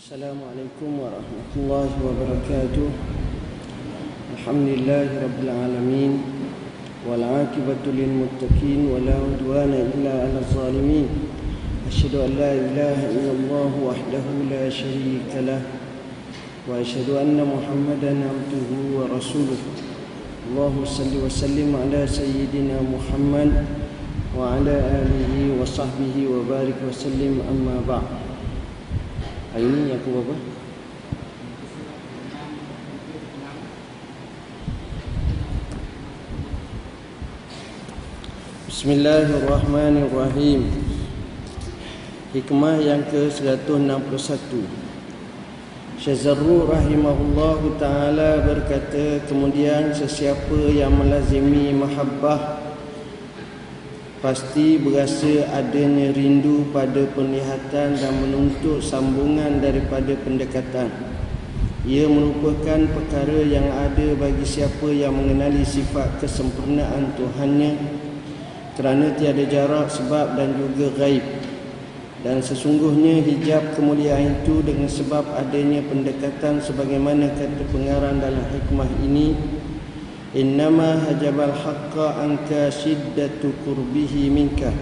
Assalamualaikum warahmatullahi wabarakatuh. Alhamdulillahi rabbil alamin wal aqibatu lil muttaqin wa la udwana illa 'alal zalimin. Asyhadu an la ilaha illallah wahdahu la syarika lah wa asyhadu anna Muhammadan abduhu wa rasuluh. Allahumma salli wa sallim ala sayyidina Muhammad wa ala alihi wa sahbihi wa barik wa sallim, amma ba'd. Hari ini aku apa? Bismillahirrahmanirrahim. Hikmah yang ke-161. Syekh Zarruq rahimahullahu ta'ala berkata, kemudian sesiapa yang melazimi mahabbah pasti berasa adanya rindu pada penglihatan dan menuntut sambungan daripada pendekatan. Ia merupakan perkara yang ada bagi siapa yang mengenali sifat kesempurnaan Tuhannya, kerana tiada jarak, sebab dan juga gaib. Dan sesungguhnya hijab kemuliaan itu dengan sebab adanya pendekatan, sebagaimana kata pengarang dalam hikmah ini, innama hajabal haqqa anka shiddatu qurbihi minka.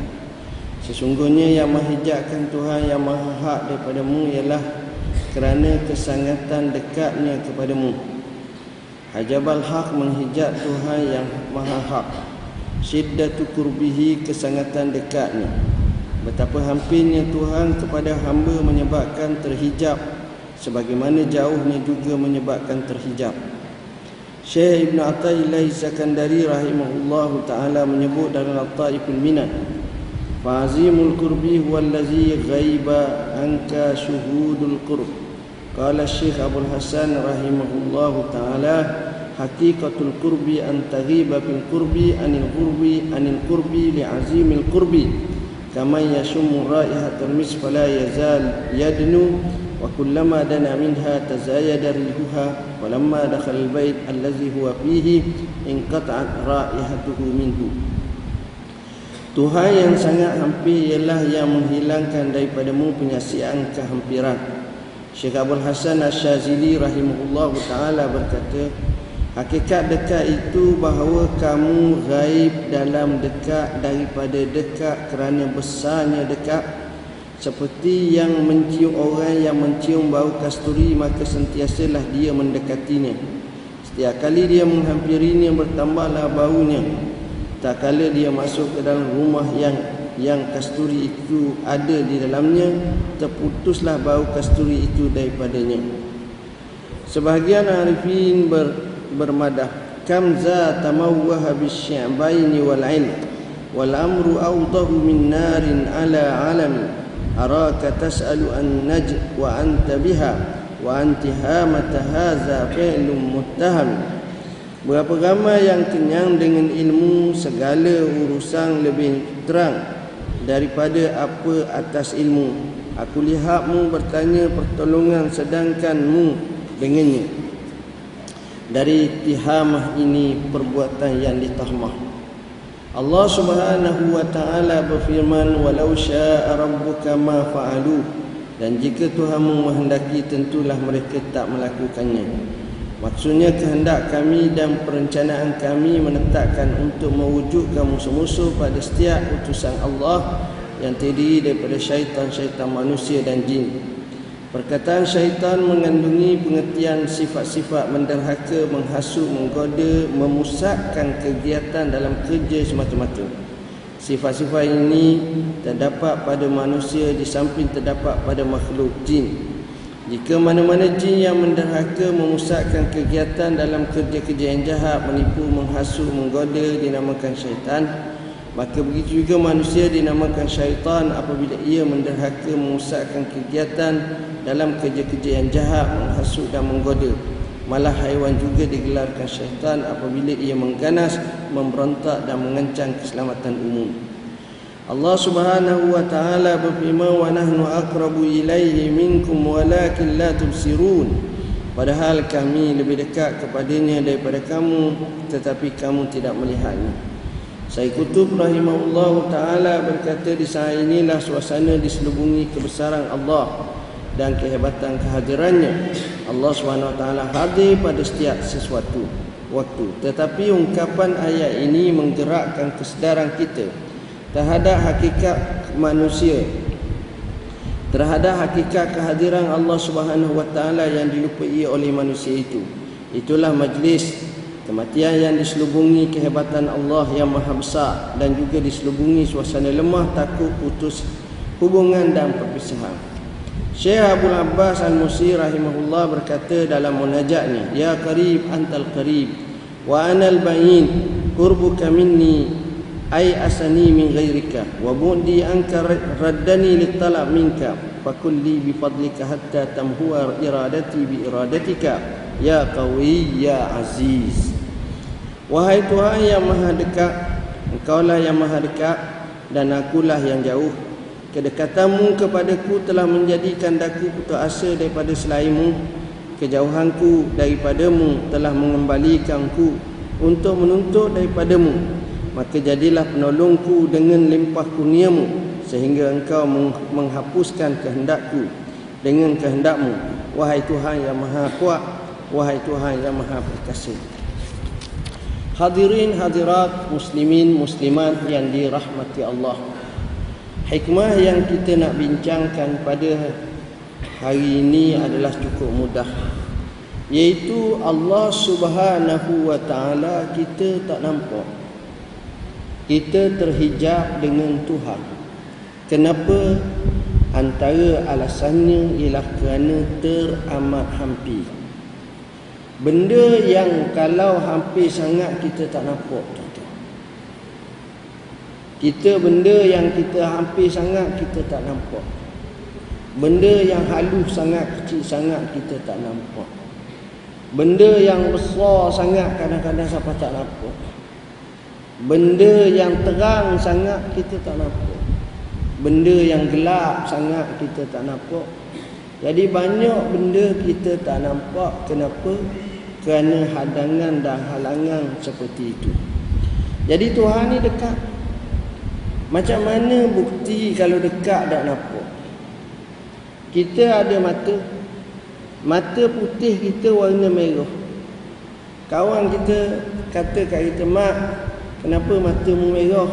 Sesungguhnya yang menghijabkan Tuhan yang maha hak daripadamu ialah kerana kesangatan dekatnya kepadamu. Hajabal haq, menghijab Tuhan yang maha hak. Shiddatu qurbihi, kesangatan dekatnya. Betapa hampirnya Tuhan kepada hamba menyebabkan terhijab, sebagaimana jauhnya juga menyebabkan terhijab. Syekh Ibn Athaillah Sakandari rahimahullahu ta'ala menyebut dalam Lataiful Minan, fa'azimul qurbi huwallazi ghaiba anka syuhudul qurb. Qala Syekh Abul Hasan rahimahullahu ta'ala, haqiqatul qurbi an taghiba fil qurbi anil qurbi li'azimil qurbi, kama yashummu raihatul misk fala yazal yadnu wa kullama dana minha tazayada rihuha walamma dakhala al-bait allazi huwa fihi inqata'at raihatuhu minhu. Tuhan yang sangat hampir ialah yang menghilangkan daripadamu penyaksian kehampiran. Syekh Abul Hasan Asy-Syazili rahimahullahu taala berkata, hakikat dekat itu bahawa kamu gaib dalam dekat daripada dekat kerana besarnya dekat. Seperti yang mencium orang yang mencium bau kasturi, maka sentiasalah dia mendekatinya. Setiap kali dia menghampirinya, bertambahlah baunya. Tak kala dia masuk ke dalam rumah yang kasturi itu ada di dalamnya, terputuslah bau kasturi itu daripadanya. Sebahagian arifin bermadah, kam za tamawwaha bisya'baini wal 'ilm wal amru awdahu min narin ala 'alami. Araka tas'alu an najd wa anta biha wa antihamata hadza fi'lun muttaham. Berapa ramai yang kenyang dengan ilmu, segala urusan lebih terang daripada apa atas ilmu. Aku lihatmu bertanya pertolongan sedangkanmu dengannya. Dari tihamah ini perbuatan yang ditahmah. Allah Subhanahu wa ta'ala berfirman, walau syaa rabbuka ma fa'alu, dan jika Tuhanmu menghendaki tentulah mereka tak melakukannya. Maksudnya kehendak kami dan perencanaan kami menetapkan untuk mewujudkan musuh-musuh pada setiap utusan Allah yang terdiri daripada syaitan-syaitan manusia dan jin. Perkataan syaitan mengandungi pengertian sifat-sifat menderhaka, menghasut, menggoda, memusatkan kegiatan dalam kerja semata-mata. Sifat-sifat ini terdapat pada manusia di samping terdapat pada makhluk jin. Jika mana-mana jin yang menderhaka, memusatkan kegiatan dalam kerja-kerja yang jahat, menipu, menghasut, menggoda, dinamakan syaitan. Maka begitu juga manusia dinamakan syaitan apabila ia menderhaka, memusatkan kegiatan dalam kerja-kerja yang jahat, menghasut dan menggoda. Malah haiwan juga digelarkan syaitan apabila ia mengganas, memberontak dan mengancam keselamatan umum. Allah Subhanahu wa ta'ala berfirman, wa nahnu aqrabu ilaihi minkum walakin la tubsirun. Padahal kami lebih dekat kepadanya daripada kamu, tetapi kamu tidak melihatnya. Syekh Qutb rahimahullah ta'ala berkata, di saat inilah suasana diselubungi kebesaran Allah. dan kehebatan kehadirannya. Allah SWT hadir pada setiap sesuatu waktu. Tetapi ungkapan ayat ini menggerakkan kesedaran kita terhadap hakikat manusia, terhadap hakikat kehadiran Allah Subhanahu wa taala yang dilupai oleh manusia itu. Itulah majlis kematian yang diselubungi kehebatan Allah yang maha besar dan juga diselubungi suasana lemah, takut, putus hubungan dan perpisahan. Syekh Abdul Abbas Al-Musi rahimahullah berkata dalam munajatnya, "Ya qarib antal qarib wa anal ba'in, qurbuka minni ay asani min ghairika wa bu'di anka raddani litalab minka fakulli bi fadlika hatta tamhuwa iradati bi iradatika ya qawi ya aziz." Wahai Tuhan yang maha dekat, Engkaulah yang maha dekat dan akulah yang jauh. Kedekatanmu kepadaku telah menjadikan daku putus asa daripada selainmu. Kejauhanku daripadamu telah mengembalikanku untuk menuntut daripadamu. Maka jadilah penolongku dengan limpah kurniamu, sehingga engkau menghapuskan kehendakku dengan kehendakmu. Wahai Tuhan yang maha kuat, wahai Tuhan yang maha perkasa. Hadirin hadirat, muslimin muslimat yang dirahmati Allah. Hikmah yang kita nak bincangkan pada hari ini adalah cukup mudah, iaitu Allah Subhanahu wa taala kita tak nampak. Kita terhijab dengan Tuhan. Kenapa? Antara alasannya ialah kerana teramat hampir. Benda yang kalau hampir sangat kita tak nampak. Benda yang kita hampir sangat kita tak nampak. Benda yang halus sangat, kecil sangat kita tak nampak. Benda yang besar sangat kadang-kadang siapa tak nampak. Benda yang terang sangat kita tak nampak. Benda yang gelap sangat kita tak nampak. Jadi banyak benda kita tak nampak. Kenapa? Kerana hadangan dan halangan seperti itu. Jadi Tuhan ni dekat. Macam mana bukti kalau dekat tak nampak? Kita ada mata. Mata putih kita warna merah. Kawan kita kata kat kita, "Mak, kenapa matamu merah?"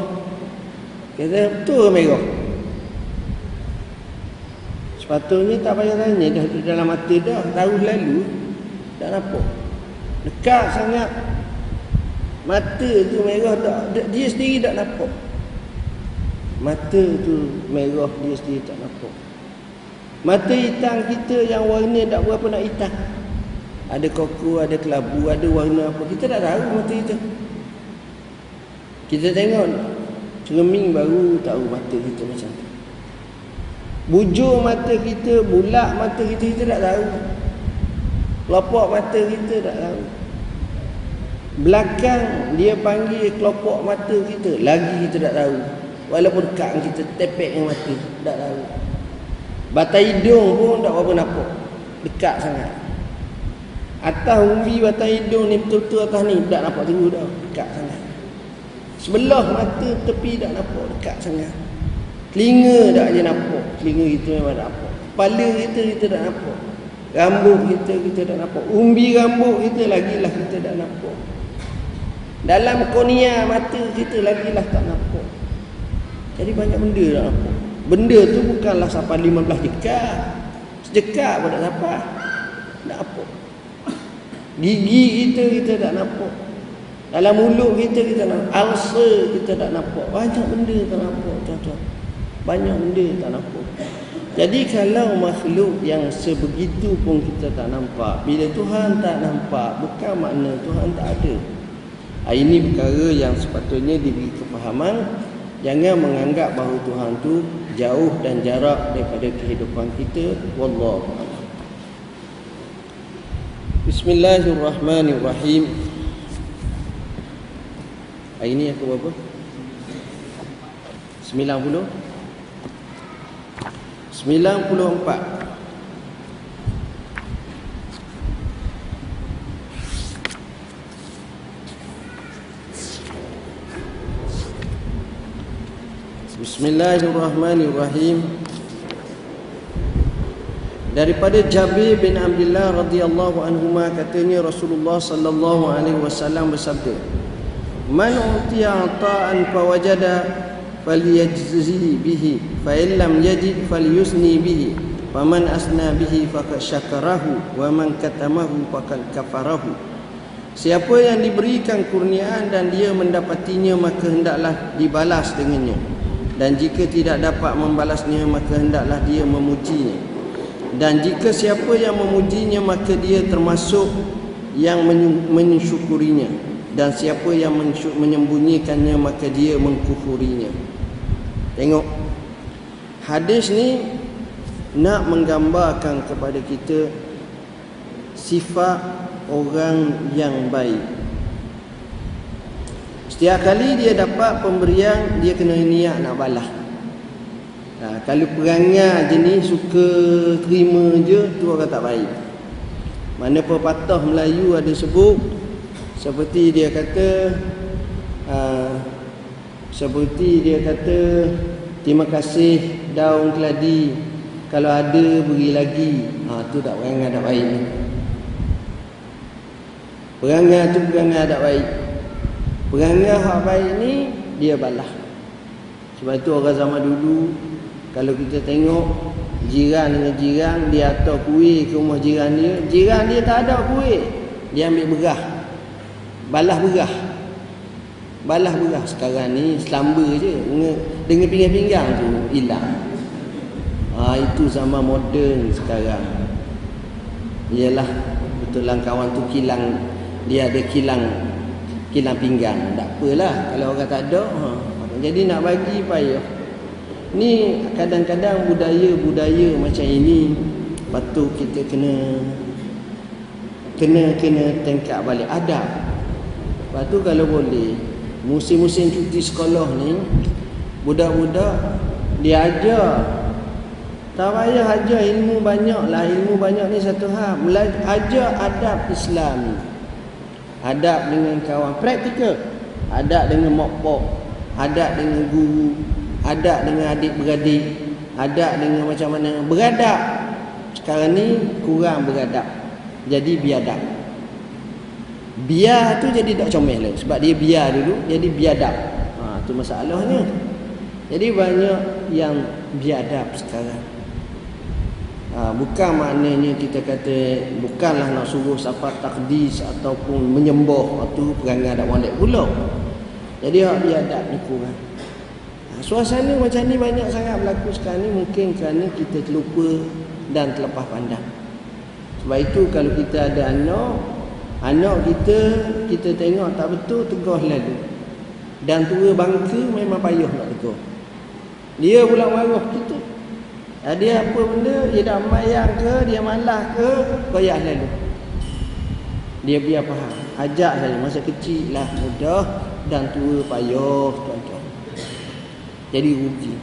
Kata, "Betul merah." Sepatutnya tak payah tanya, dah dalam mata dah, tahu lalu, tak nampak. Dekat sangat. Mata tu merah tak, dia sendiri tak nampak. Mata tu merah, dia sendiri tak nampak. Mata hitam kita yang warna tak berapa nak hitam. Ada koko, ada kelabu, ada warna apa, kita tak tahu mata kita. Kita tengok cermin baru tahu mata kita macam tu. Bujur mata kita, bulat mata kita, kita tak tahu. Kelopak mata kita tak tahu. Belakang dia panggil kelopak mata kita, lagi kita tak tahu. Walaupun dekat kita tepek dengan mata, tak tahu. Batang hidung pun tak berapa nampak, dekat sangat. Atas umbi batang hidung ni betul-betul atas ni tak nampak terus dah, dekat sangat. Sebelah mata tepi tak nampak, dekat sangat. Telinga tak je nampak, telinga kita memang tak nampak. Kepala kita tak nampak. Rambut kita tak nampak. Umbi rambut kita lagilah kita tak nampak. Dalam kornea mata kita lagilah tak nampak. Jadi banyak benda tak nampak. Benda tu bukanlah sampai 15 dekat. Sedekat pun tak sampai. Tak nampak. Gigi kita tak nampak. Dalam mulut kita tak nampak. Ulcer kita tak nampak. Banyak benda tak nampak, tuan-tuan. Banyak benda tak nampak. Jadi kalau makhluk yang sebegitu pun kita tak nampak, bila Tuhan tak nampak, bukan makna Tuhan tak ada. Ini perkara yang sepatutnya diberi kefahaman. Jangan menganggap bahawa Tuhan tu jauh dan jarak daripada kehidupan kita. Wallahu a'lam. Bismillahirrahmanirrahim. Hari ni aku berapa? 90. 94. Bismillahirrahmanirrahim. Daripada Jabir bin Abdullah radhiyallahu anhuma, katanya Rasulullah sallallahu alaihi wasallam bersabda, "Man utiya ata'an fawajada falyajzi bihi, fa in lam yajid falyusni bihi, faman asna bihi faqad syakarahu, wa man katamahu faqad kafarahu." Siapa yang diberikan kurniaan dan dia mendapatinya, maka hendaklah dibalas dengannya. Dan jika tidak dapat membalasnya, maka hendaklah dia memujinya. Dan jika siapa yang memujinya, maka dia termasuk yang mensyukurinya. Dan siapa yang menyembunyikannya, maka dia mengkufurinya. Tengok, hadis ni nak menggambarkan kepada kita sifat orang yang baik. Setiap kali dia dapat pemberian, dia kena niat nak balas. Kalau perangai je ni suka terima je, tu orang tak baik. Mana pepatah Melayu ada sebut, seperti dia kata terima kasih daun keladi, kalau ada beri lagi. Tu tak perangai tak baik ni. Perangai tu perangai tak baik. Perangai hak baik ni dia balas. Sebab itu orang zaman dulu, kalau kita tengok jiran dengan jiran, dia hantar kuih ke rumah jiran dia tak ada kuih, dia ambil berah, balas berah. Sekarang ni selamba je dengan pinggang-pinggang tu hilang. Itu zaman moden sekarang. Iyalah, betul lah kawan tu kilang, dia ada kilang pinggang, tak apalah kalau orang tak ada. Jadi nak bagi payah. Ni kadang-kadang budaya macam ini patut kita kena tengok balik adab. Lepas tu kalau boleh, musim-musim cuti sekolah ni, budak-budak dia ajar. Tak payah ajar ilmu banyak lah. Ilmu banyak ni satu hal, ajar adab Islam. Adab dengan kawan, praktikal. Adab dengan mak pak, adab dengan guru, adab dengan adik-beradik, adab dengan macam mana beradab. Sekarang ni kurang beradab, jadi biadab. Biar tu jadi tak comel lah, sebab dia biar dulu jadi biadab. Tu masalahnya. Jadi banyak yang biadab sekarang. Bukan maknanya kita kata, bukanlah nak suruh siapa takdis ataupun menyembah, tu perangai tak molek pula. Jadi hak biadab ni kurang. Suasana macam ni banyak sangat berlaku sekarang ni, mungkin kerana kita terlupa dan terlepas pandang. Sebab itu kalau kita ada anak kita tengok tak betul, tegur lalu. Dan tua bangka memang payah nak tegur. Dia pula marah kita. Dia apa benda, dia dah mayang ke, dia malas ke, koyak lalu. Dia biar faham, ajak saja masa kecil lah, mudah dan tua payah tuan-tuan. Jadi rugi.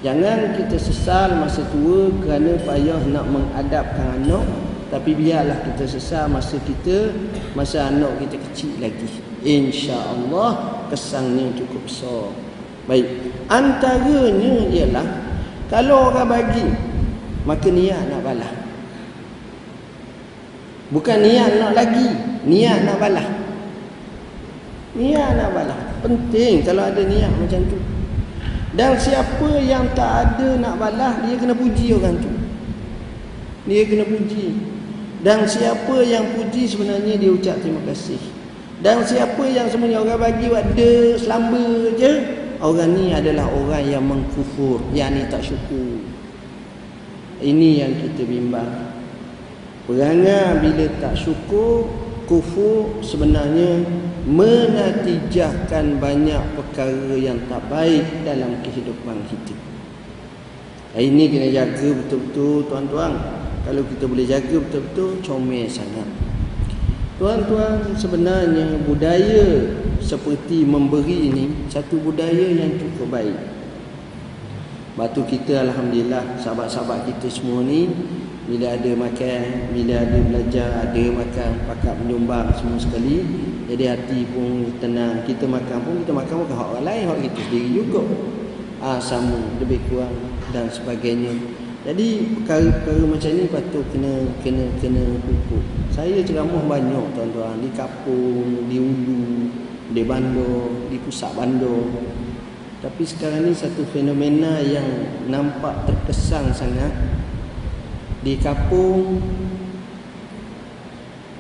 Jangan kita sesal masa tua kerana payah nak mengadapkan anak, tapi biarlah kita sesal masa anak kita kecil lagi. Insya-Allah kesannya cukup besar. Baik, antaranya ialah kalau orang bagi, maka niat nak balas. Bukan niat nak lagi, niat nak balas. Niat nak balas penting kalau ada niat macam tu. Dan siapa yang tak ada nak balas, dia kena puji orang tu. Dia kena puji. Dan siapa yang puji sebenarnya dia ucap terima kasih. Dan siapa yang semuanya orang bagi ada selamba je, orang ni adalah orang yang mengkufur, yang ni tak syukur. Ini yang kita bimbang. Perangai bila tak syukur, kufur, sebenarnya menatijahkan banyak perkara yang tak baik dalam kehidupan kita. Ini kena jaga betul-betul tuan-tuan. Kalau kita boleh jaga betul-betul, comel sangat. Tuan-tuan, sebenarnya budaya seperti memberi ini satu budaya yang cukup baik. Batu kita alhamdulillah, sahabat-sahabat kita semua ni bila ada makan, bila ada belajar, ada makan, pakat menyumbang semua sekali. Jadi hati pun tenang. Kita makan bukan hak orang lain, hak kita sendiri juga. Sama lebih kurang dan sebagainya. Jadi perkara-perkara macam ni patut kena hukum. Saya ceramah banyak tuan-tuan, di Kapung, di Ulu, di Bandar, di pusat bandar. Tapi sekarang ni satu fenomena yang nampak terkesan sangat. Di Kapung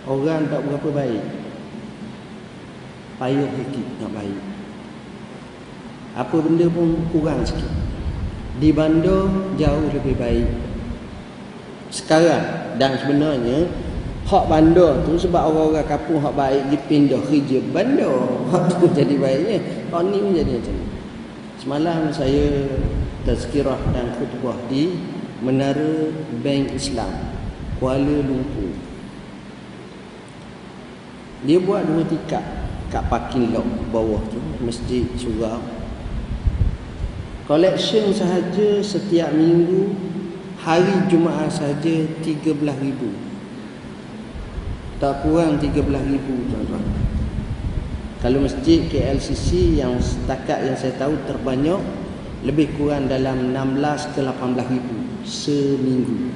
orang tak berapa baik, payah sikit nak baik, apa benda pun kurang sikit. Di bandar jauh lebih baik sekarang. Dan sebenarnya hak bandar tu sebab orang-orang Kapung hak baik dipindah kerja bandar, hak tu jadi baiknya. Hak ni pun jadi macam ni. Semalam saya tazkirah dan khutbah di Menara Bank Islam Kuala Lumpur. Dia buat 2 tingkat kat parking lot bawah tu, masjid surau. Collection sahaja setiap minggu, hari Jumaat sahaja 13,000. Tak kurang 13,000 tuan-tuan. Kalau masjid KLCC yang setakat yang saya tahu terbanyak, lebih kurang dalam 16 ke 18,000 seminggu.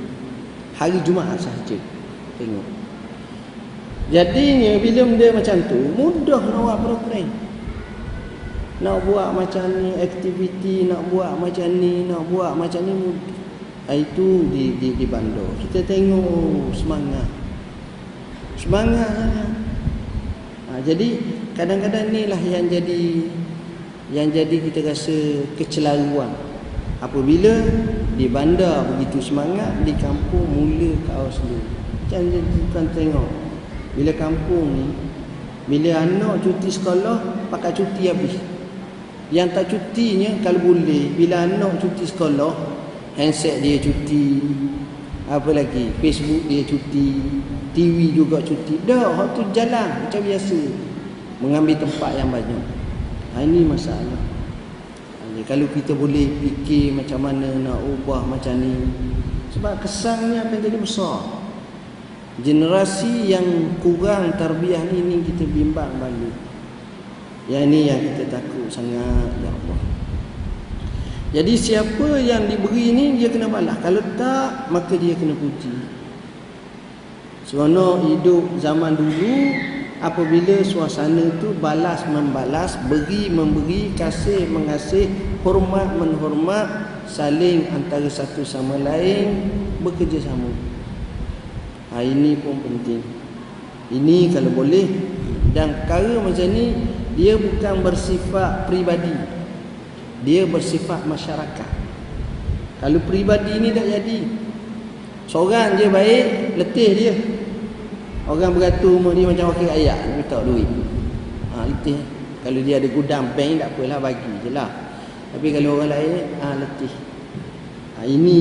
Hari Jumaat sahaja. Tengok. Jadinya bila benda macam tu, mudah nak buat program. Nak buat macam ni aktiviti, nak buat macam ni, mudah. Itu di bandar. Kita tengok semangat. Jadi kadang-kadang inilah yang jadi kita rasa kecelaruan. Apabila di bandar begitu semangat, di kampung mula kaos dulu. Macam kita tengok. Bila kampung ni, bila anak cuti sekolah, pakai cuti habis. Yang tak cutinya kalau boleh, bila anak cuti sekolah, handset dia cuti, apa lagi, Facebook dia cuti, TV juga cuti. Dah, hak tu jalan macam biasa, mengambil tempat yang banyak. Ini masalah. Jadi, kalau kita boleh fikir macam mana nak ubah macam ni, sebab kesannya akan jadi besar. Generasi yang kurang tarbiyah ni kita bimbang balik. Yang ni yang kita takut sangat, ya Allah. Jadi siapa yang diberi ni dia kena balas. Kalau tak, maka dia kena puji. Seronok hidup zaman dulu, apabila suasana tu balas membalas, beri memberi, kasih mengasih, hormat menghormat, saling antara satu sama lain, bekerjasama. Ini pun penting. Ini kalau boleh. Dan perkara macam ni, dia bukan bersifat peribadi, dia bersifat masyarakat. Kalau peribadi ni tak jadi, seorang je baik, letih dia. Orang beratur rumah dia macam wakil rakyat, minta duit. Letih. Kalau dia ada gudang bank, tak apalah, bagi je lah. Tapi kalau orang lain, letih. Ini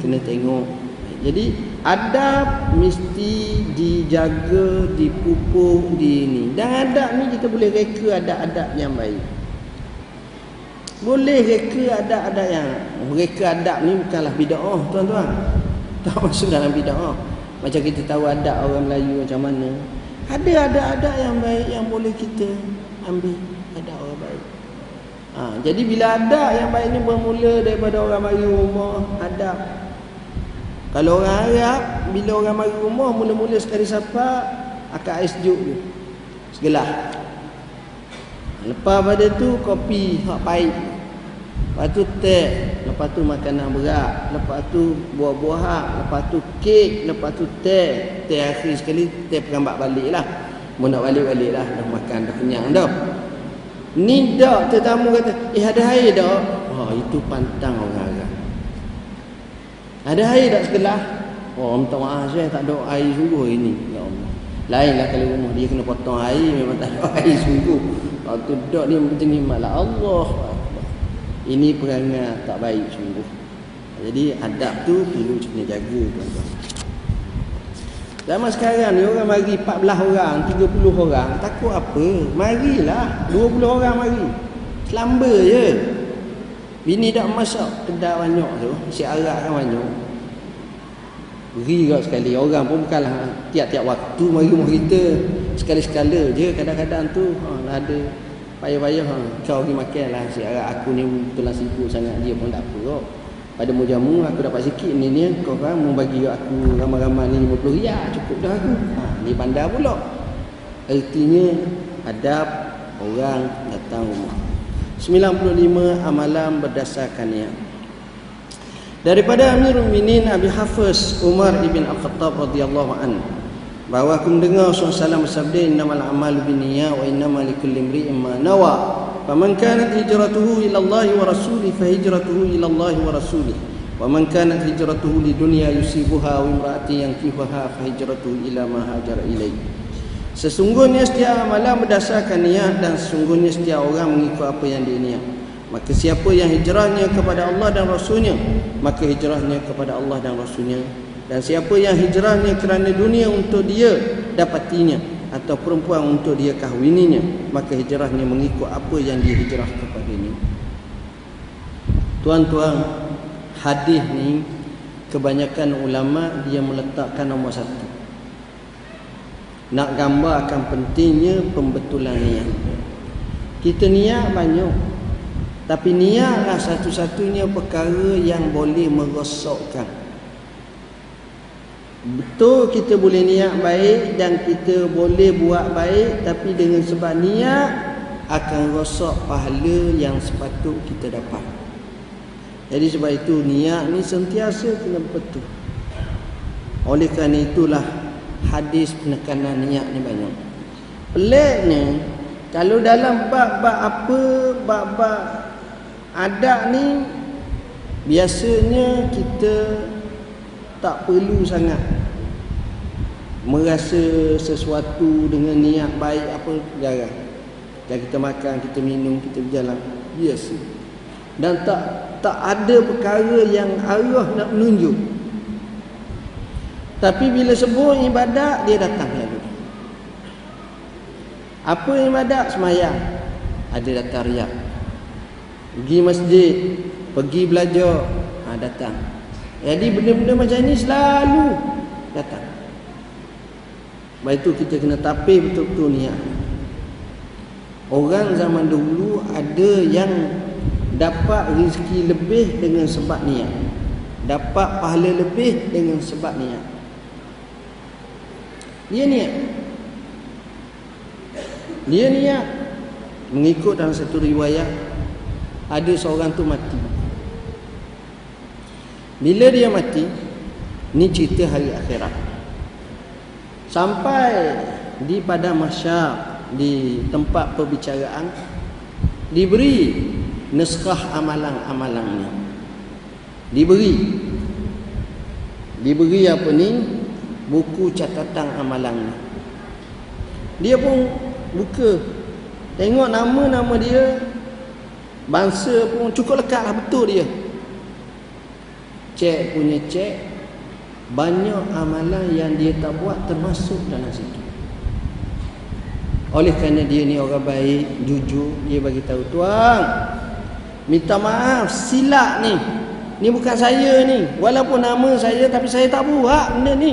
kena tengok. Jadi adab mesti dijaga, dipupuk di ini. Dan adab ni kita boleh reka adab-adab yang baik. Boleh reka adab-adab yang reka adab ni bukanlah bid'ah, tuan-tuan. Tak masuk dalam bid'ah. Macam kita tahu adab orang Melayu macam mana. Ada adab-adab yang baik yang boleh kita ambil, adab orang baik. Jadi bila adab yang baik ni bermula daripada orang mari rumah, adab. Kalau orang Arab, bila orang mari rumah, mula-mula sekali sapa, akak ais sejuk tu, segelas. Lepas pada tu kopi hak pahit. Lepas tu teh, lepas tu makanan berat, lepas tu buah-buahan, lepas tu kek, lepas tu teh. Teh akhir sekali, teh perambak balik lah. Mau nak balik-balik lah, dah makan, dah kenyang dah. Ni dak, tetamu kata, ada air dak? Itu pantang orang Arab. Ada air tak segelas? Minta maaf saya, tak ada air sungguh ini. Ya Allah. Lainlah kalau rumah dia kena potong air, memang tak ada air sungguh. Waktu dak dia macam ni malah Allah. Ini perangai tak baik sungguh. Jadi adab tu perlu kena jaga, tuan-tuan. Zaman sekarang ni orang mari 14 orang, 30 orang, takut apa? Marilah, 20 orang mari. Selamba je. Bini dak masak, kedai banyak tu, si arak kan banyak. Beri kat sekali. Orang pun bukanlah tiap-tiap waktu mari rumah kita, sekali-sekala je. Kadang-kadang tu ada payah-payah, kau pergi makan lah si arak, aku ni betul-betul sibuk sangat, dia pun tak apa kok. pada mujamu aku dapat sikit ni kau kan mau bagi aku ramai-ramai ni 50 riyal cukup dah aku. Ni bandar pula. Artinya adab orang datang rumah. 95 amalan berdasarkan niat. Daripada Amirul Mukminin Abi Hafiz Umar ibn Al-Khattab radhiyallahu anhu bahawa aku mendengar Rasulullah SAW bersabda, innamal a'malu binniyat wa innamal likulli imri'in ma nawa. Faman kanat hijratuhu ila Allah wa rasulih fa hijratuhu ila Allah wa rasulih. Wa man kanat hijratuhu lidunya yusibuha wa imra'atin yankihuha fa hijratuhu ila ma hajara ilaihi. Sesungguhnya setiap amalan berdasarkan niat dan sesungguhnya setiap orang mengikut apa yang dia niat. Maka siapa yang hijrahnya kepada Allah dan Rasulnya, maka hijrahnya kepada Allah dan Rasulnya. Dan siapa yang hijrahnya kerana dunia untuk dia dapatinya atau perempuan untuk dia kahwininya, maka hijrahnya mengikut apa yang dia hijrah kepadanya. Tuan-tuan, hadis ni kebanyakan ulama dia meletakkan nombor satu. Nak gambar akan pentingnya pembetulan niat. Kita niat banyak, tapi niatlah satu-satunya perkara yang boleh merosakkan. Betul kita boleh niat baik dan kita boleh buat baik, tapi dengan sebab niat akan rosak pahala yang sepatut kita dapat. Jadi sebab itu niat ni sentiasa kena betul. Oleh kerana itulah hadis penekanan niat ni banyak. Peliknya kalau dalam bab-bab apa, bab-bab adab ni biasanya kita tak perlu sangat merasa sesuatu dengan niat baik apa, jarang. Dan kita makan, kita minum, kita berjalan, biasa. Dan tak ada perkara yang arah nak menunjuk. Tapi bila sebut ibadat, dia datang lalu. Apa ibadat? Semayang, ada datang riak. Pergi masjid, pergi belajar, datang. Jadi benda-benda macam ni selalu datang. Sebab itu kita kena tapis betul-betul niat. Orang zaman dahulu ada yang dapat rezeki lebih dengan sebab niat, dapat pahala lebih dengan sebab niat. Dia niat mengikut dalam satu riwayat, ada seorang tu mati. Bila dia mati, ni cerita hari akhirat, sampai di padang mahsyar, di tempat perbicaraan, diberi naskah amalan-amalan ni. Diberi apa ni? Buku catatan amalan ni. Dia pun buka, tengok nama-nama dia, bangsa pun cukup lekat lah, betul dia. Cek, banyak amalan yang dia tak buat termasuk dalam situ. Oleh kerana dia ni orang baik, jujur, dia bagi tahu, tuan, minta maaf, silap ni. Ni bukan saya ni. Walaupun nama saya, tapi saya tak buat benda ni.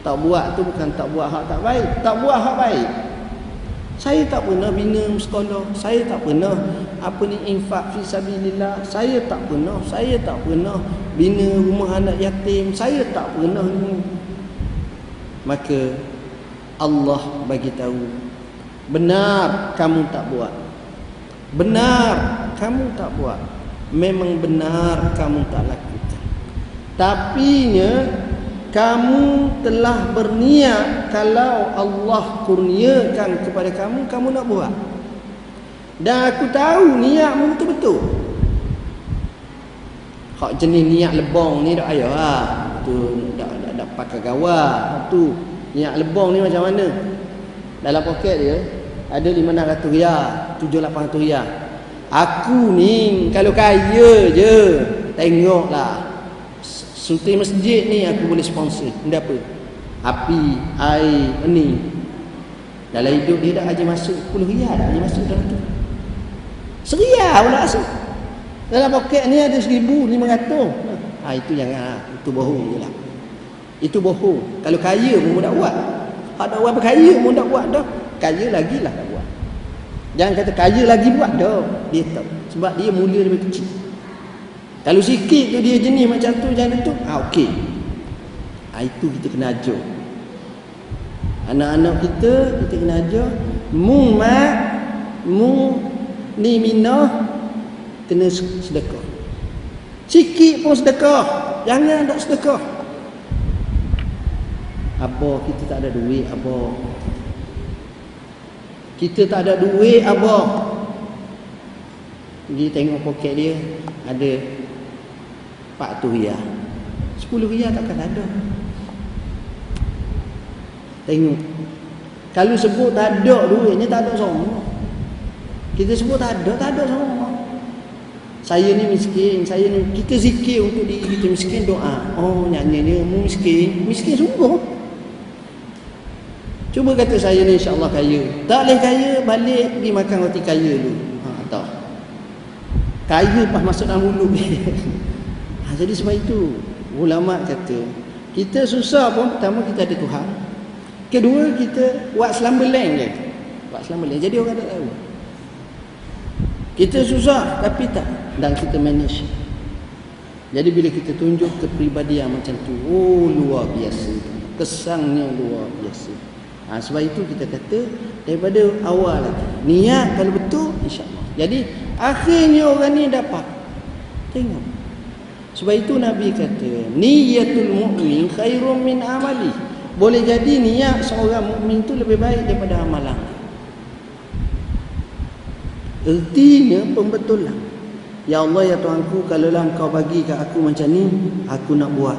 Tak buat tu bukan tak buat hak tak baik, tak buat hak baik. Saya tak pernah bina sekolah, saya tak pernah infak fi sabilillah, saya tak pernah bina rumah anak yatim, saya tak pernah ni. Maka Allah bagi tahu, benar kamu tak buat. Benar kamu tak buat. Memang benar kamu tak lakukan. Tapinya kamu telah berniat, kalau Allah kurniakan kepada kamu, kamu nak buat. Dan aku tahu niatmu betul-betul. Hak jenis niat lebong ni tak payah lah. Tu dak pakai gawar. Tu niat lebong ni macam mana? Dalam poket dia ada 500 riyal, 700-800 riyal. Aku ni kalau kaya je, tengoklah. Sultan masjid ni aku boleh sponsor. Benda apa? Api, air, ni. Dalam hidup dia dah haji masuk 10 riyal dah haji masuk dalam tu. Serial pula masuk. Dalam poket ni ada 1,500. Itu jangan, itu bohong je lah. Itu bohong. Kalau kaya pun tak buat. Ada orang berkaya pun tak buat dah. Kaya lagi lah tak buat. Jangan kata kaya lagi buat dah. Dia tak. Sebab dia mula lebih kecil. Kalau sikit tu dia jenis macam tu, jangan tu, okey. Itu kita kena ajar. Anak-anak kita kena ajar. Mung ni minah kena sedekah. Sikit pun sedekah. Jangan tak sedekah. Abah, kita tak ada duit, abah. Kita tak ada duit, abah. Pergi tengok poket dia, ada 400 riyal. 10 riyal takkan ada. Tengok. Kalau sebut tak ada duitnya, tak ada semua. Kita sebut tak ada semua. Saya ni miskin, saya ni, kita zikir untuk diri kita miskin, doa. Oh, nyanyinya mu miskin, miskin sungguh. Cuba kata saya ni insya-Allah kaya. Tak boleh kaya, balik pergi makan roti kaya dulu. Tak. Kaya pas masuk dalam mulut dia. Jadi sebab itu ulama kata, kita susah pun pertama kita ada Tuhan. Kedua kita buat selambeleng je. Buat selambeleng. Jadi orang tak tahu. Kita susah tapi tak, dan kita manage. Jadi bila kita tunjuk kepribadian macam tu, oh luar biasa. Kesannya luar biasa. Sebab itu kita kata daripada awal lagi, niat kalau betul, insya-Allah. Jadi akhirnya orang ni dapat. Tengok. Sebab itu Nabi kata, niyatul mu'min khairum min amali. Boleh jadi niat seorang mukmin tu lebih baik daripada amalan. Ertinya pembetulan. Ya Allah, ya Tuhanku, kalaulah Engkau bagi kat aku macam ni, aku nak buat.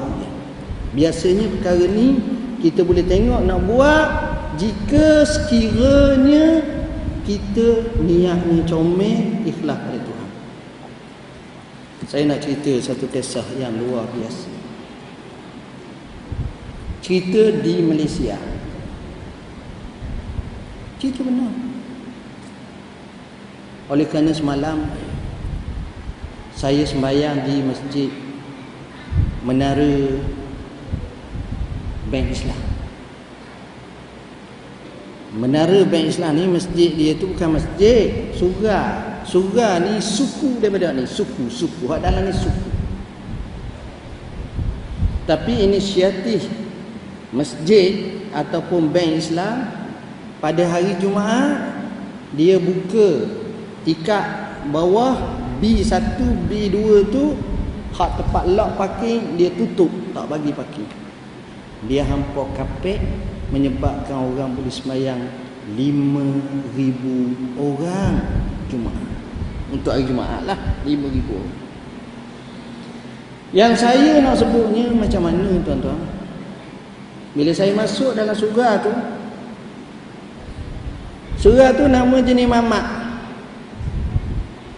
Biasanya perkara ni kita boleh tengok nak buat jika sekiranya kita niatnya comel, ikhlas pada Tuhan. Saya nak cerita satu kisah yang luar biasa. Cerita di Malaysia. Cerita benar. Oleh kerana semalam saya sembahyang di masjid Menara Bank Islam. Menara Bank Islam ni, masjid dia tu bukan masjid, surau. Surau ni suku daripada ni, suku. Hak dalam ni suku. Tapi inisiatif masjid ataupun bank Islam pada hari Jumaat dia buka tikar bawah B1, B2 tu hak tempat lock parking dia tutup, tak bagi parking. Dia hampa kapek menyebabkan orang boleh sembahyang 5,000 orang Jumaat. Untuk hari Jumaat lah 5,000 orang. Yang saya nak sebutnya macam mana tuan-tuan, bila saya masuk dalam surau tu nama jenis mamak,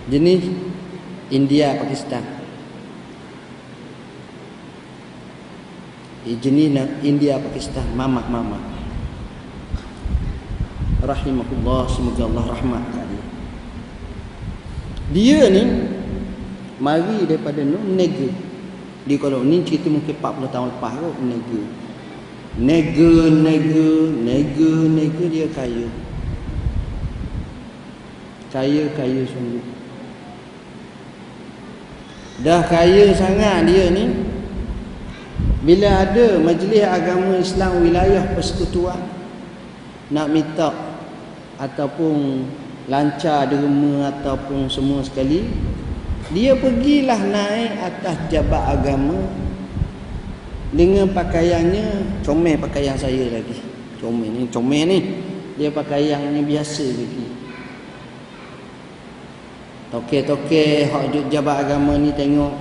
jenis India Pakistan, jenis India Pakistan, mamak. Rahimahullah, semoga Allah rahmat kat dia. Dia ni mari daripada nega. Dia kalau ni cerita mungkin 40 tahun lepas kot, nega dia kaya. Kaya sungguh. Dah kaya sangat dia ni. Bila ada majlis agama Islam wilayah persekutuan nak minta ataupun lancar derma ataupun semua sekali, dia pergilah naik atas jabat agama dengan pakaiannya comel, pakaian saya lagi. Comel ni dia pakaiannya biasa lagi. Toke-toke hak duk jabat agama ni tengok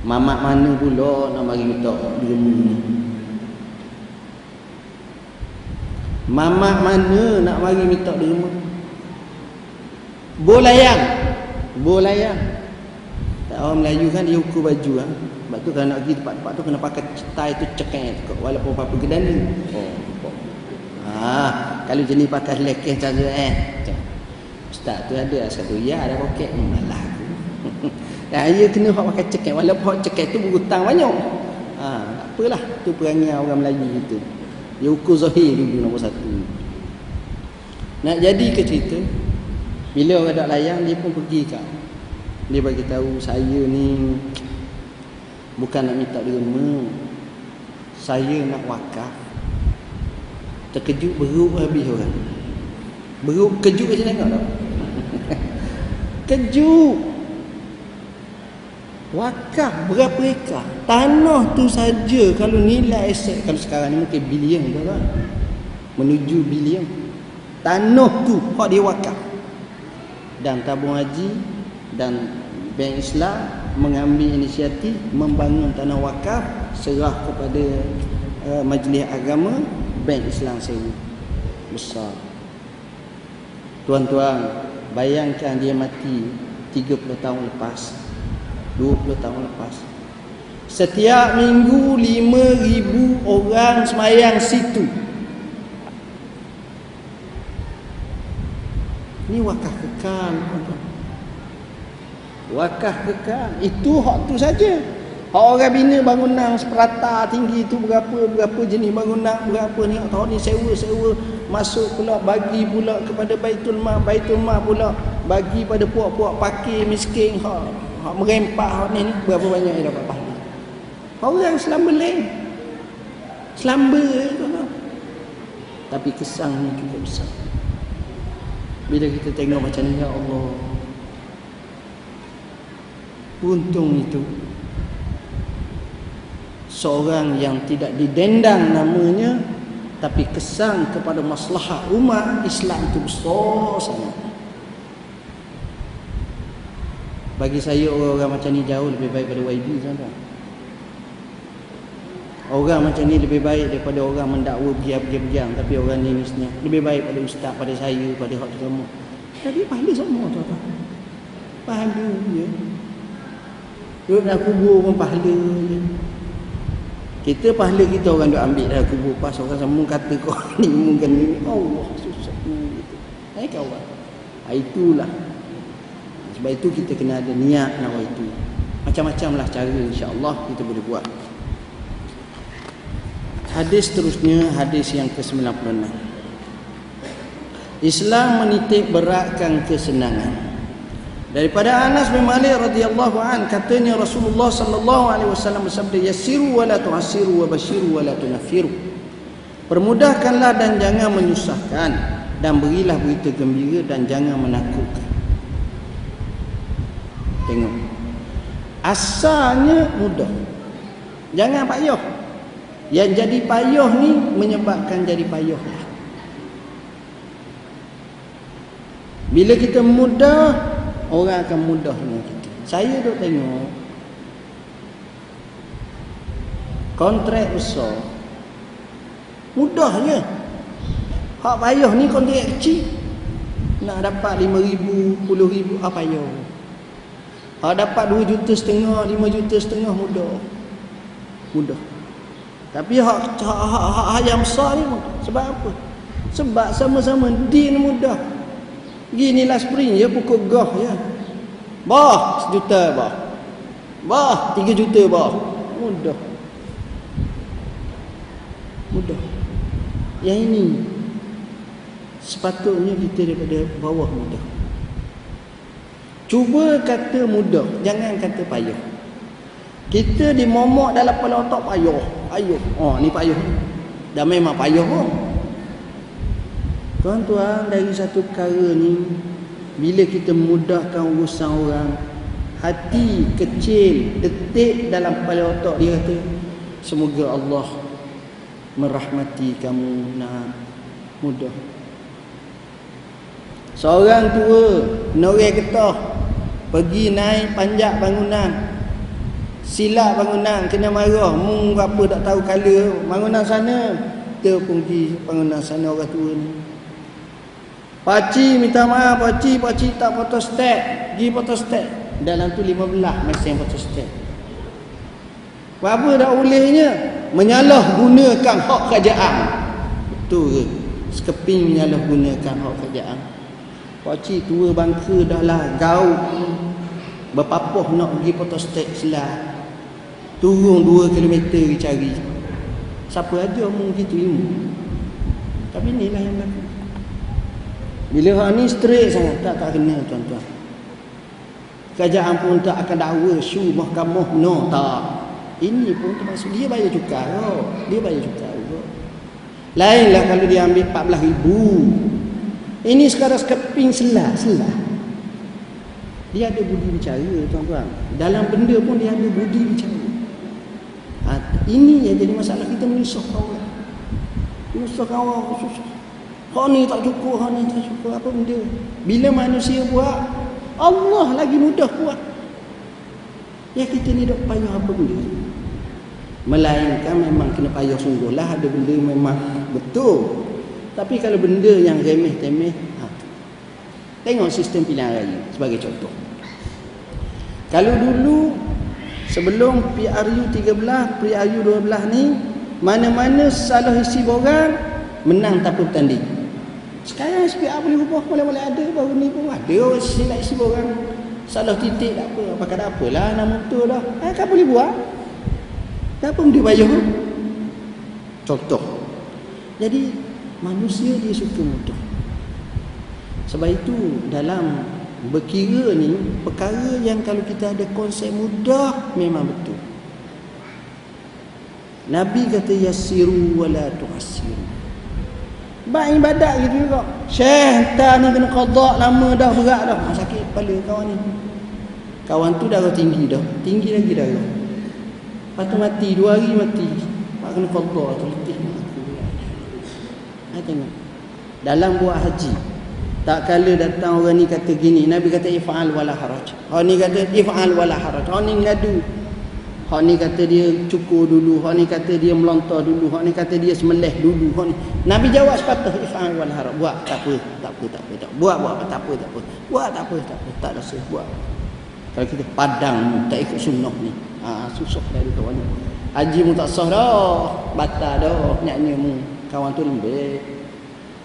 mamak mana pula nak bagi minta derma ni. Mamak mana nak bagi minta derma. Bolayang. Tak, orang Melayu kan dia ukur baju kan. Sebab tu kalau nak pergi tempat-tempat tu kena pakai tie tu cekang walaupun apa gedana. Kalau jenis pakai lekeh macam tu Ustaz tu ada satu ya ada poket malah aku. Dia kena pakai cekang walaupun cekang tu berhutang banyak. Tak apalah, tu perangai orang Melayu gitu. Dia ukur zahir dulu nombor 1. Nak jadi ke cerita, bila orang dak layang dia pun pergi kat Dia bagi tahu saya ni bukan nak minta derma. Saya nak wakaf. Terkejut beruk habis orang. Beruk kejut je tengok tak? Kejut. Wakaf berapa ekar? Tanah tu saja kalau nilai aset kalau sekarang ni mungkin bilion tu kan. Menuju bilion. Tanah tu hak dia wakaf. Dan tabung haji dan Bank Islam mengambil inisiatif membangun tanah wakaf, serah kepada Majlis Agama Bank Islam sini. Besar. Tuan-tuan, bayangkan dia mati 30 tahun lepas, 20 tahun lepas. Setiap minggu 5,000 orang semayang situ. Ini wakaf kekal, tuan-tuan. Wakaf kekal. Itu hak tu saja. Hak orang bina bangunan seperata tinggi tu berapa jenis bangunan, berapa ni tahun ni sewa masuk pula bagi pula kepada Baitul Mal pula bagi pada puak-puak pakir miskin hak merempak hak ni berapa banyak yang dapat pahala. Orang selamba lain. Selamba tu. Tapi kesan ni cukup besar. Bila kita tengok macam ni, ya Allah, untung itu seorang yang tidak didendang namanya, tapi kesan kepada maslahat umat Islam itu besar sangat. Bagi saya orang-orang macam ni jauh lebih baik daripada YB, tuan-tuan. Orang macam ni lebih baik daripada orang mendakwa bergiang-giang, tapi orang ni mestinya lebih baik pada ustaz, pada saya, pada hak semua. Tapi pahala semua, tuan-tuan. Pahala je. Duduk dalam kubur pun pahala je. Kita pahala kita orang duk ambil dalam kubur, pas orang semua kata kau ni mungkin ni Allah susah ni gitu. Kawan. Itulah. Sebab itu kita kena ada niat nak buat itu. Macam-macam lah cara, insya-Allah kita boleh buat. Hadis seterusnya, hadis yang ke-96. Islam menitik beratkan kesenangan. Daripada Anas bin Malik radhiyallahu an, katanya Rasulullah sallallahu alaihi wasallam bersabda, "Yassiru wa la tu'assiru wa basyiru wa la tunaffiru." Permudahkanlah dan jangan menyusahkan, dan berilah berita gembira dan jangan menakutkan. Tengok. Asalnya mudah. Jangan payah. Yang jadi payah ni menyebabkan jadi payah. Bila kita mudah, orang akan mudah dengan kita. Saya duk tengok kontrak besar mudah je. Hak payah ni kontrak kecil. Nak dapat 5,000, 10,000 apa payah. Hak dapat 2,500,000, 5,500,000 mudah. Tapi hak yang besar ni sebab apa? Sebab sama-sama din mudah. Ginilah spring je pukul gah je. Bah 1 juta bah. Bah 3 juta bah. Mudah. Yang ini sepatutnya kita daripada bawah mudah. Cuba kata mudah, jangan kata payah. Kita dimomok dalam kepala otak payah. Ni payah. Dah memang payah pun. Tuan-tuan, dari satu perkara ni, bila kita mudahkan urusan orang, hati kecil, detik dalam kepala otak dia kata, semoga Allah merahmati kamu. Nah, mudah. Seorang tua, noreh getah, pergi naik panjat bangunan, silap bangunan, kena marah, mung apa tak tahu kala bangunan sana, kita pun pergi bangunan sana orang tua ni. Pakcik minta maaf, pakcik tak photostat, pergi photostat. Dalam tu 15 mesin photostat. Apa dah olehnya? Menyalahgunakan hak kerajaan. Betul ke? Sekeping menyalahgunakan hak kerajaan. Pakcik tua bangka dah lah, gaul berpapoh nak pergi photostat silat. Turun 2 kilometer cari. Siapa aja mu gitu ilmu. Tapi inilah yang berlaku. Bila hak ni straight sangat, tak kena, tuan-tuan. Kerajaan pun tak akan dakwa su mahkamah. No, tak. Ini pun termasuk dia bayar cukai. Dia bayar cukai juga. Lainlah kalau dia ambil 14,000. Ini sekarang keping selah. Dia ada budi bicara, tuan-tuan. Dalam benda pun dia ada budi bicara. Ini yang jadi masalah kita menyusahkan orang. Menyusahkan orang susah. Hak ni tak cukup, hak ni tak cukup. Apa benda? Bila manusia buat, Allah lagi mudah buat. Ya kita ni dok payah apa benda? Melainkan memang kena payah sungguh lah. Ada benda memang betul. Tapi kalau benda yang remeh-temeh, tengok sistem pilihan raya sebagai contoh. Kalau dulu sebelum PRU 13, PRU 12 ni, mana-mana salah isi borang menang tanpa bertanding. Sekarang SPR boleh ubah, boleh ada. Baru ni pun ada orang silap isi borang, salah titik tak apa, pakai tak apalah, nama betul dah. Kan boleh buat. Kenapa dia bayar? Contoh. Jadi manusia dia suka mudah. Sebab itu dalam berkira ni, perkara yang kalau kita ada konsep mudah memang betul. Nabi kata yassiru wala tu'assiru. Buat ibadat gitu juga. Syekh tak ni kena qada lama dah, berat dah. Sakit kepala kawan ni. Kawan tu darah tinggi dah. Tinggi lagi darah. Lepas tu mati, 2 hari mati. Pak kena qada tu letih. Tengok. Dalam buat haji, tak kala datang orang ni kata gini, Nabi kata if'al wala haraj. Orang ni kata if'al wala haraj. Orang ni ngadu. Orang ni kata dia cukur dulu, orang ni kata dia melontar dulu, orang ni kata dia semelih dulu. Orang ni. Nabi jawab sepatah if'al wala haraj. Buat tak apa. Buat tak apa. Buat tak apa. Tak rasa buat. Kalau kita padang tak ikut sunnah ni, susah dari kawan ni. Haji mu tak sah dah, batal dah nyaknya mu. Kawan tu lembek.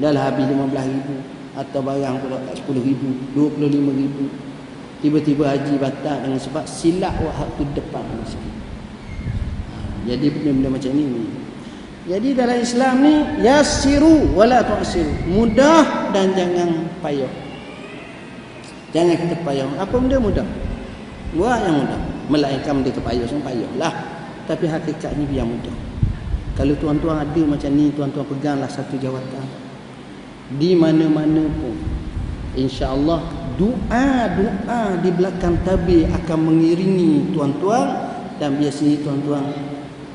Dah lah habis 15,000 atau barang pula tak 10,000, 25,000. Tiba-tiba haji batal dengan sebab silap hak tu depan sikit. Jadi benda-benda macam ni. Jadi dalam Islam ni yassiru wala tu'siru. Mudah dan jangan payah. Jangan kita payah. Apa benda mudah? Buat yang mudah. Melainkan benda terpayah, semua payahlah. Tapi hakikatnya biar mudah. Kalau tuan-tuan ada macam ni, tuan-tuan peganglah satu jawatan. Di mana-mana pun, insya-Allah doa-doa di belakang tabir akan mengiringi tuan-tuan. Dan biasanya tuan-tuan,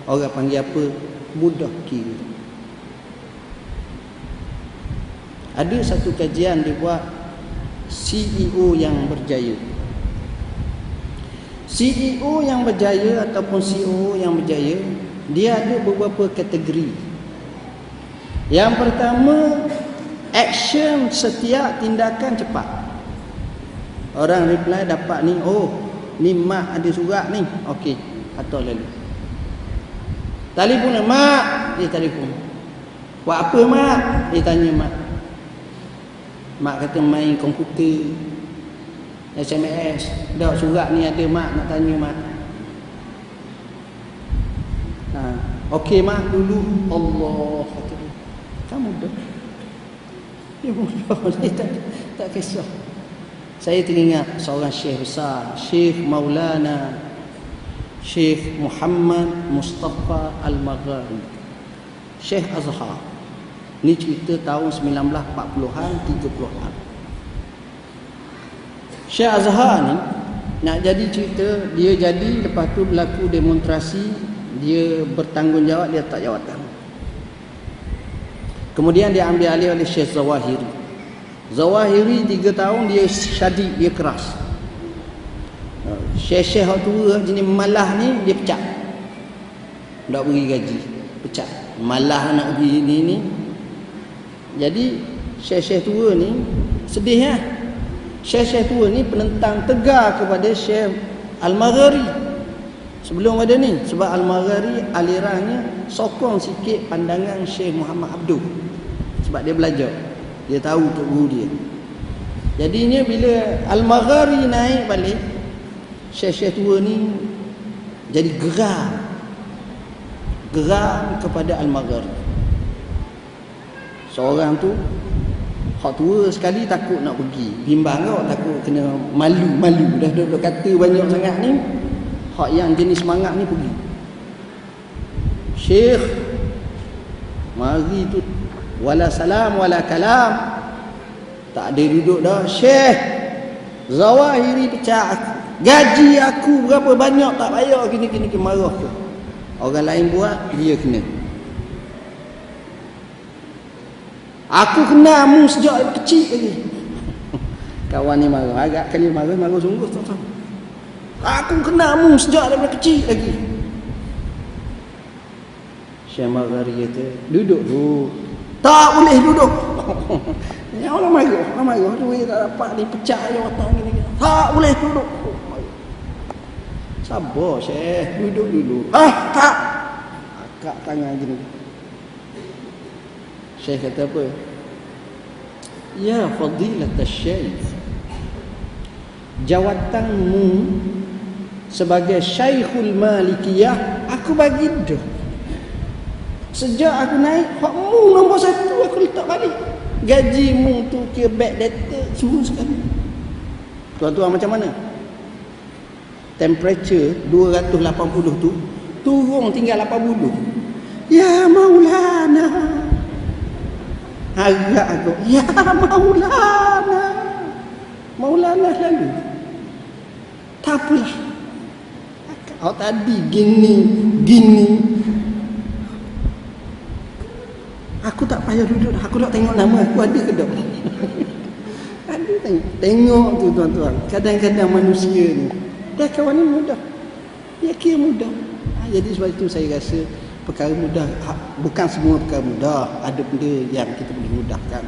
orang panggil apa? Mudah kira. Ada satu kajian dibuat CEO yang berjaya. CEO yang berjaya ataupun CEO yang berjaya, dia ada beberapa kategori. Yang pertama, action setiap tindakan cepat. Orang reply dapat ni, oh ni mak ada surat ni, okey, atau lalu. Telefon mak, dia telefon. Buat apa mak? Dia tanya mak. Mak kata main komputer, SMS. Dah surat ni ada mak, nak tanya mak. Okey mak dulu. Allah kata dia. Kamu dah. Dia mudah. Dia tak kisah. Saya teringat seorang syekh besar, Syekh Maulana Syekh Muhammad Mustafa Al-Maghari, Syekh Azhar. Ni cerita tahun 1940-an, 30-an. Syekh Azhar ni nak jadi cerita, dia jadi lepas tu berlaku demonstrasi, dia bertanggungjawab, dia tak jawatan. Kemudian dia ambil alih oleh Syekh Zawahiri. Zawahiri 3 tahun dia syadid, dia keras. Syekh-syekh yang tua jenis malah ni dia pecat. Tak beri gaji, pecat. Malah nak pergi ni. Jadi syekh-syekh tua ni sedih ya. Syekh-syekh tua ni penentang tegar kepada Syekh Al-Maghari. Sebelum ada ni, sebab Al-Maghari alirannya sokong sikit pandangan Syekh Muhammad Abduh. Sebab dia belajar, dia tahu untuk guru dia. Jadinya bila Al-Maghari naik balik, syekh-syekh tua ni jadi geram kepada Al-Maghari. Seorang tu Hak tua sekali takut nak pergi. Bimbang kau takut kena malu-malu. Dah duduk kata banyak sangat ni. Hak yang jenis semangat ni pergi. Syekh, mari tu wala salam wala kalam. Tak ada duduk dah. Syekh, Zawahiri pecah aku. Gaji aku berapa banyak tak bayar gini marah tu. Orang lain buat, dia kena. Aku kenal mu sejak kecil lagi. Kawan ni marah. Agak kali marah sungguh tuan-tuan. Aku kenal mu sejak daripada kecil lagi. Syekh Maghari kata, duduk tu. Tak boleh duduk. Ya orang marah. Duit tak dapat dipecah je otak gini. Tak boleh duduk. Sabar Syekh, duduk dulu. Tak. Akak tangan gini. Syekh kata apa? Ya fadilat Syekh, jawatanmu sebagai Syekhul Malikiyah aku bagi dah. Sejak aku naik, hakmu nombor 1 aku letak balik. Gajimu tu kira back data semua sekali. Tuan-tuan macam mana? Temperature 280 tu turun tinggal 80. Ya Maulana. Agak aku, ya Maulana lalu. Tak apalah. Kau tadi gini. Aku tak payah duduk dah. Aku nak tengok nama aku ada ke tak? Ada tengok tu tuan-tuan. Kadang-kadang manusia ni. Dah kawan ni mudah. Dia kira mudah. Jadi sebab itu saya rasa perkara mudah, bukan semua perkara mudah, ada benda yang kita boleh mudahkan.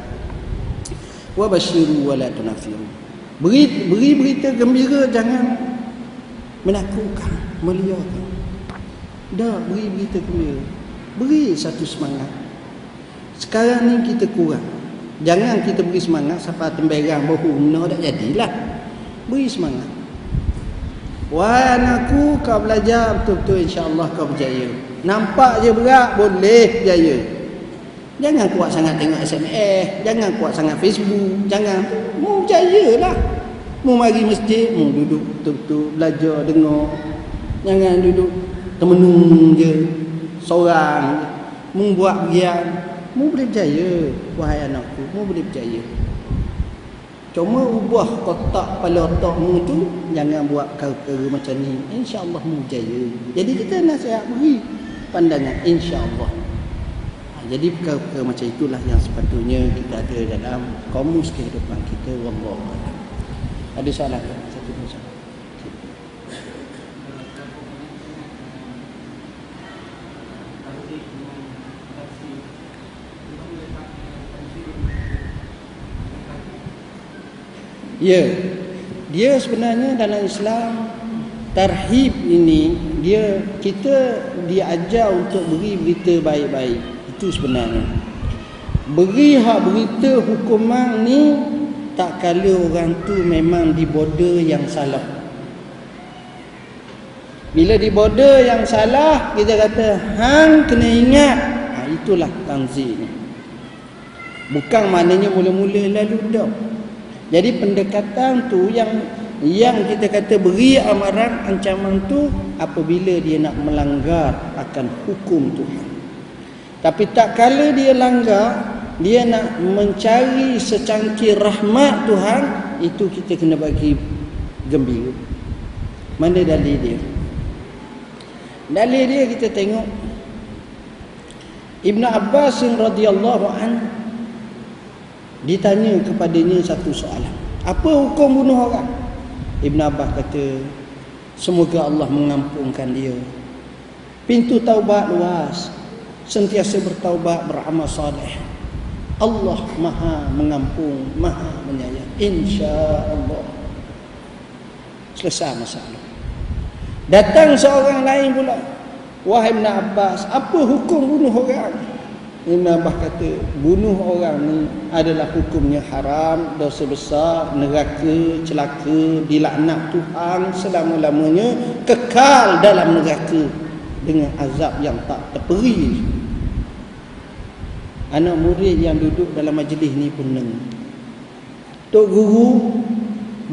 Wa basyiru wa la tunafiru. Beri berita gembira, jangan menakutkan, meliarkan. Dah beri berita gembira. Beri satu semangat. Sekarang ni kita kurang. Jangan kita beri semangat sampai temberang bahu tak jadilah. Beri semangat. Wahai anakku, kau belajar betul-betul, insya-Allah kau berjaya. Nampak je berat, boleh berjaya. Jangan kuat sangat tengok SMS, jangan kuat sangat Facebook, jangan. Mu berjayalah. Mu mari masjid, mu duduk betul-betul belajar, dengar. Jangan duduk termenung je, seorang je. Mu buat bagian, mu boleh berjaya. Wahai anakku, mu boleh berjaya. Cuma ubah kotak kepala otakmu tu, jangan buat perkara macam ni. InsyaAllah mu berjaya. Jadi kita nasihat beri pandangan insya-Allah. Jadi perkara-perkara macam itulah yang sepatutnya kita ada dalam komus kehidupan kita. Wallahu a'lam. Ada soalan tak? Satu dua soalan. Ya, dia sebenarnya dalam Islam tarhib ini kita diajar untuk beri berita baik-baik. Itu sebenarnya. Beri hak berita hukuman ni tak kala orang tu memang di border yang salah. Bila di border yang salah, kita kata hang kena ingat. Itulah tanzih ni. Bukan maknanya mula-mula lalu dah. Jadi pendekatan tu yang kita kata beri amaran ancaman tu apabila dia nak melanggar akan hukum Tuhan. Tapi tak kala dia langgar, dia nak mencari secangkir rahmat Tuhan, itu kita kena bagi gembira. Mana dalil dia? Dalil dia kita tengok Ibn Abbas radhiyallahu anhu ditanya kepadanya satu soalan. Apa hukum bunuh orang? Ibn Abbas kata, semoga Allah mengampunkan dia. Pintu taubat luas. Sentiasa bertaubat, beramal soleh. Allah Maha mengampun, Maha menyayang. Insya-Allah. Selesai masalah. Datang seorang lain pula. Wahai Ibn Abbas, apa hukum bunuh orang? Ibn Abbas kata, bunuh orang ni adalah hukumnya haram, dosa besar, neraka, celaka, dilaknat Tuhan selama-lamanya, kekal dalam neraka dengan azab yang tak terperi. Anak murid yang duduk dalam majlis ni pun dengar. Tok Guru,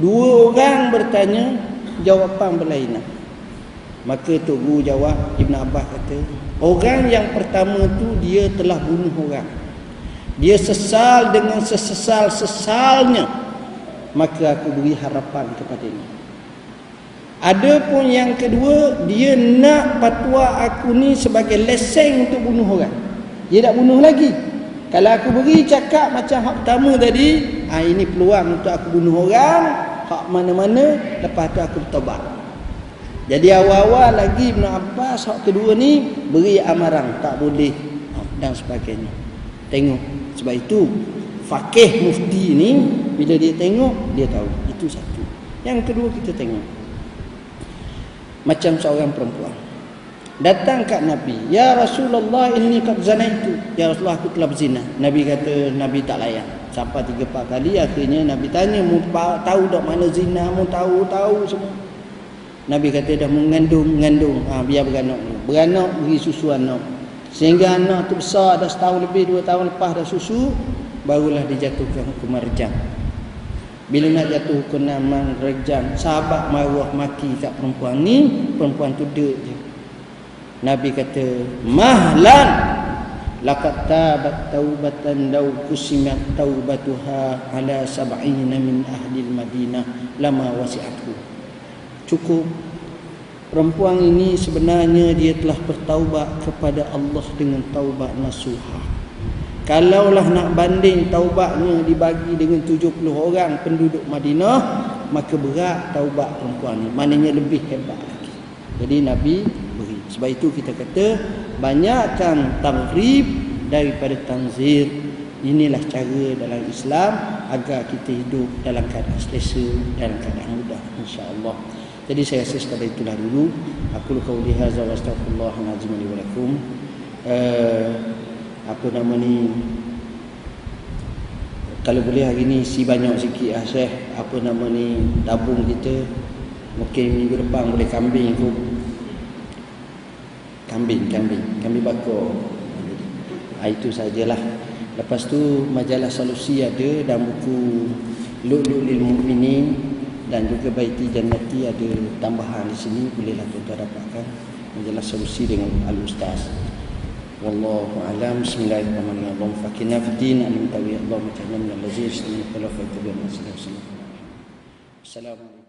dua orang bertanya, jawapan berlainan. Maka Tok Guru jawab, Ibn Abbas kata, orang yang pertama tu dia telah bunuh orang. Dia sesal dengan sesesal-sesalnya. Maka aku beri harapan kepadanya. Adapun yang kedua, dia nak fatwa aku ni sebagai lesen untuk bunuh orang. Dia tak bunuh lagi. Kalau aku beri cakap macam hak pertama tadi, ini peluang untuk aku bunuh orang. Hak mana-mana, lepas tu aku bertobat. Jadi awal-awal lagi Ibn Abbas hak kedua ni beri amaran tak boleh dan sebagainya. Tengok, sebab itu faqih mufti ni bila dia tengok dia tahu. Itu satu. Yang kedua kita tengok macam seorang perempuan datang kat Nabi, ya Rasulullah inni qad zanaitu, ya Rasulullah aku telah berzina. Nabi kata, Nabi tak layan sampai 3-4 kali. Akhirnya Nabi tanya, mu tahu tak mana zina? Mu tahu semua. Nabi kata dah mengandung, biar beranak beri susu anak, sehingga anak tu besar dah setahun lebih, 2 tahun lepas dah susu, barulah dijatuhkan hukuman rejam. Bila nak jatuh hukuman rejam, sahabat marah maki kat perempuan ni, perempuan tu dek je. Nabi kata, mahlan laqad tabat taubatan law kusimat taubatuha ala 70 min ahli Madinah lama wasi'athu. Cukup. Perempuan ini sebenarnya dia telah bertaubat kepada Allah dengan taubat nasuha. Kalaulah nak banding taubatnya dibagi dengan 70 orang penduduk Madinah, maka berat taubat perempuan ini, maknanya lebih hebat lagi. Jadi Nabi beri. Sebab itu kita kata banyakkan targhib daripada tanzir. Inilah cara dalam Islam agar kita hidup dalam keadaan selesa, dalam keadaan mudah, insya-Allah. Jadi saya rasa sekadar itulah dulu. Aku qauli hadza wa astaghfirullahal azim li wa lakum. Kalau boleh hari ni isi banyak sikit Syekh, tabung kita. Mungkin minggu depan boleh kambing tu. Kambing bakar. Itu sajalah. Lepas tu majalah Solusi ada, dan buku Lu'lu'il Mu'minin dan juga Baiti Jannati ada tambahan di sini, bolehlah tuan-tuan dapatkan majalah Solusi dengan Al-Ustaz. Wallahu a'lam. Bismillahirrahmanirrahim. Allahumma fakina fid din alim tawi Allahumma ta'ala min allazi yastami'una al-qawla fa yattabi'una ahsana. Assalamualaikum.